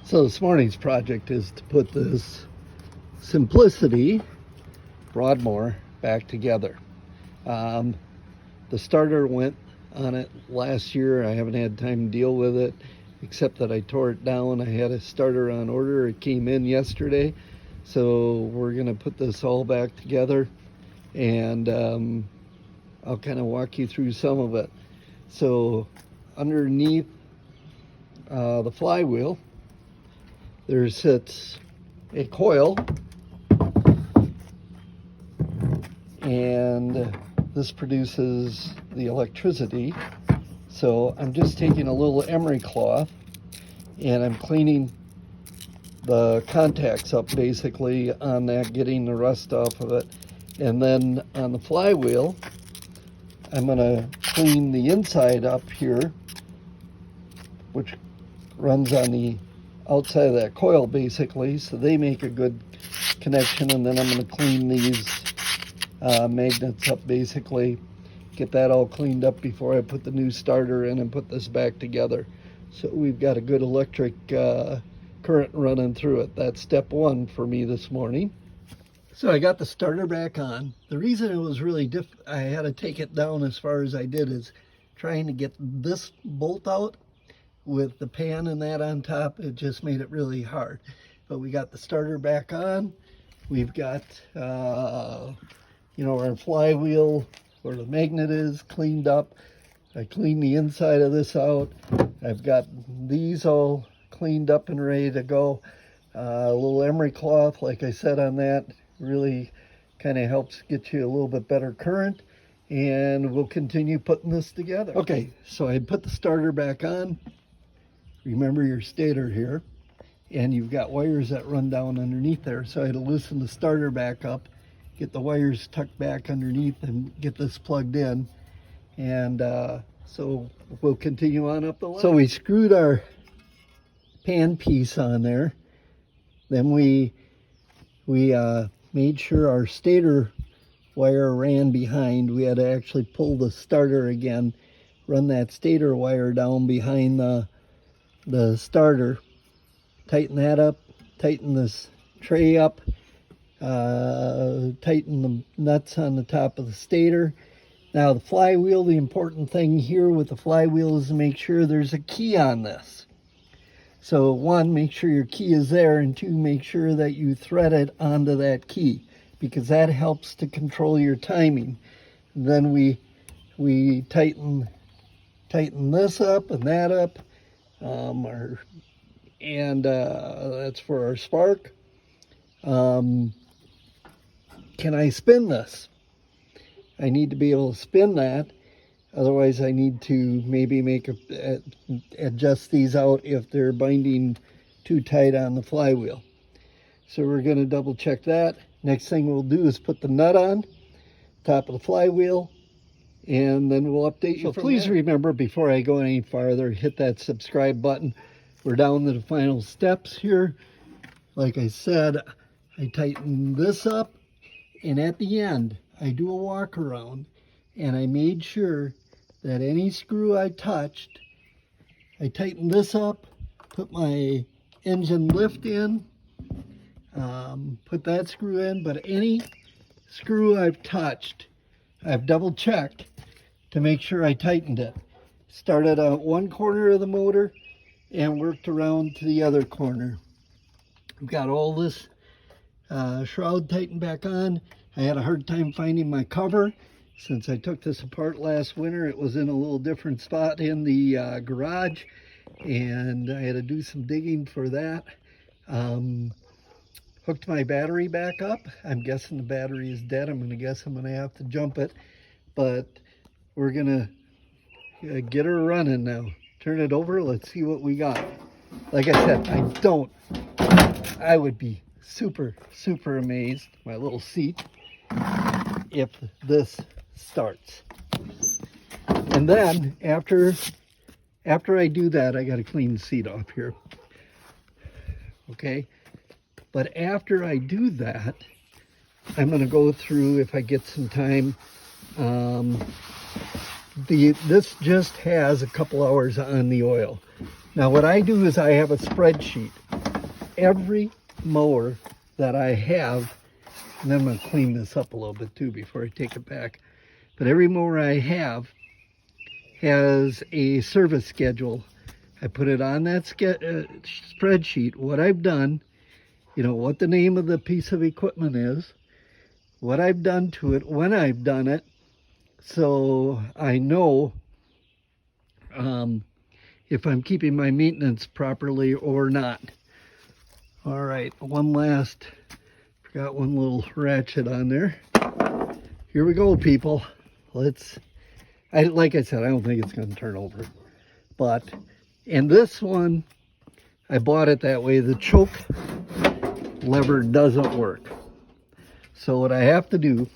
So this morning's project is to put this Simplicity Broadmoor back together. The starter went on it last year. I haven't had time to deal with it, except that I tore it down. I had a starter on order. It came in yesterday. So we're gonna put this all back together, and I'll kind of walk you through some of it. So underneath the flywheel, there sits a coil, and this produces the electricity. So I'm just taking a little emery cloth and I'm cleaning the contacts up basically on that, getting the rust off of it. And then on the flywheel, I'm gonna clean the inside up here, which runs on the outside of that coil basically, so they make a good connection. And then I'm going to clean these magnets up basically, get that all cleaned up before I put the new starter in and put this back together. So we've got a good electric current running through it. That's step one for me this morning. So I got the starter back on. The reason it was really I had to take it down as far as I did is trying to get this bolt out with the pan and that on top. It just made it really hard. But we got the starter back on. We've got our flywheel where the magnet is cleaned up. I cleaned the inside of this out. I've got these all cleaned up and ready to go. A little emery cloth, like I said, on that really kind of helps get you a little bit better current, and we'll continue putting this together. Okay, so I put the starter back on. Remember your stator here, and you've got wires that run down underneath there. So I had to loosen the starter back up, get the wires tucked back underneath, and get this plugged in. And so we'll continue on up the line. So we screwed our pan piece on there. Then we made sure our stator wire ran behind. We had to actually pull the starter again, run that stator wire down behind the starter, tighten that up, tighten this tray up, tighten the nuts on the top of the stator. Now the flywheel, the important thing here with the flywheel is to make sure there's a key on this. So one, make sure your key is there, and two, make sure that you thread it onto that key, because that helps to control your timing. And then we tighten this up and that up. That's for our spark. Can I spin this? I need to be able to spin that. Otherwise, I need to maybe adjust these out if they're binding too tight on the flywheel. So we're going to double check that. Next thing we'll do is put the nut on top of the flywheel, and then we'll update you. So please remember, before I go any farther, hit that subscribe button. We're down to the final steps here. Like I said, I tighten this up, and at the end, I do a walk around, and I made sure that any screw I touched, I tightened this up, put my engine lift in, put that screw in, but any screw I've touched, I've double checked to make sure I tightened it. Started on one corner of the motor and worked around to the other corner. I've got all this shroud tightened back on. I had a hard time finding my cover. Since I took this apart last winter, it was in a little different spot in the garage, and I had to do some digging for that. Hooked my battery back up. I'm guessing the battery is dead. I'm going to guess I'm going to have to jump it, but we're going to get her running now. Turn it over. Let's see what we got. Like I said, I would be super amazed, my little seat, if this starts. And then after I do that, I got to clean the seat off here. Okay, but after I do that, I'm going to go through, if I get some time, this just has a couple hours on the oil. Now what I do is I have a spreadsheet. every mower that I have, and I'm going to clean this up a little bit too before I take it back, but every mower I have has a service schedule. I put it on that spreadsheet, what I've done, you know, what the name of the piece of equipment is, what I've done to it, when I've done it, so I know if I'm keeping my maintenance properly or not. All right, forgot one little ratchet on there. Here we go, people. Like I said, I don't think it's going to turn over. And this one, I bought it that way. The choke lever doesn't work. So what I have to do,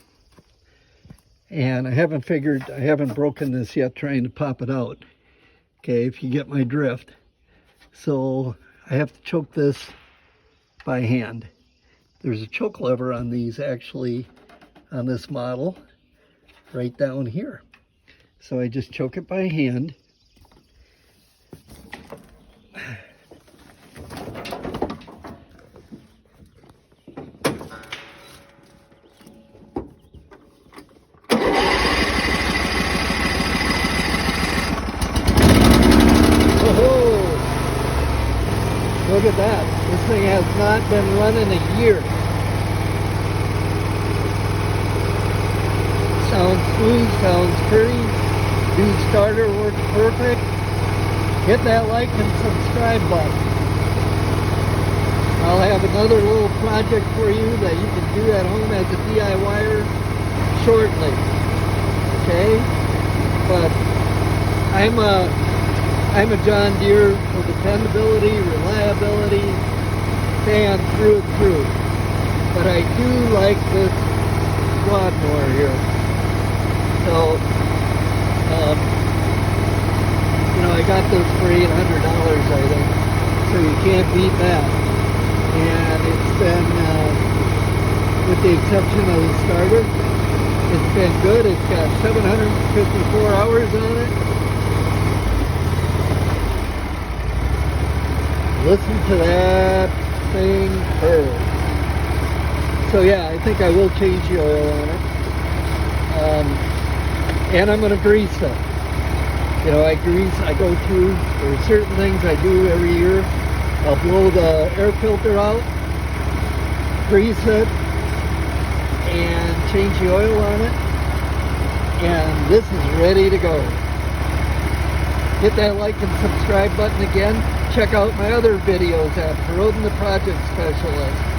and I haven't broken this yet trying to pop it out. Okay, if you get my drift. So I have to choke this by hand. There's a choke lever on these, actually, on this model, right down here. So I just choke it by hand. Look at that. This thing has not been running a year. Sounds smooth, sounds pretty. Dude starter works perfect. Hit that like and subscribe button. I'll have another little project for you that you can do at home as a DIYer shortly. Okay? But I'm a John Deere for dependability, reliability, fan through and through. But I do like this lawnmower here. So, you know, I got this for $800, I think. So you can't beat that. And it's been, with the exception of the starter, it's been good. It's got 754 hours on it. Listen to that thing purr. So yeah, I think I will change the oil on it. And I'm going to grease it. You know, I go through, there are certain things I do every year. I'll blow the air filter out, grease it, and change the oil on it. And this is ready to go. Hit that like and subscribe button again. Check out my other videos at Roden the Project Specialist.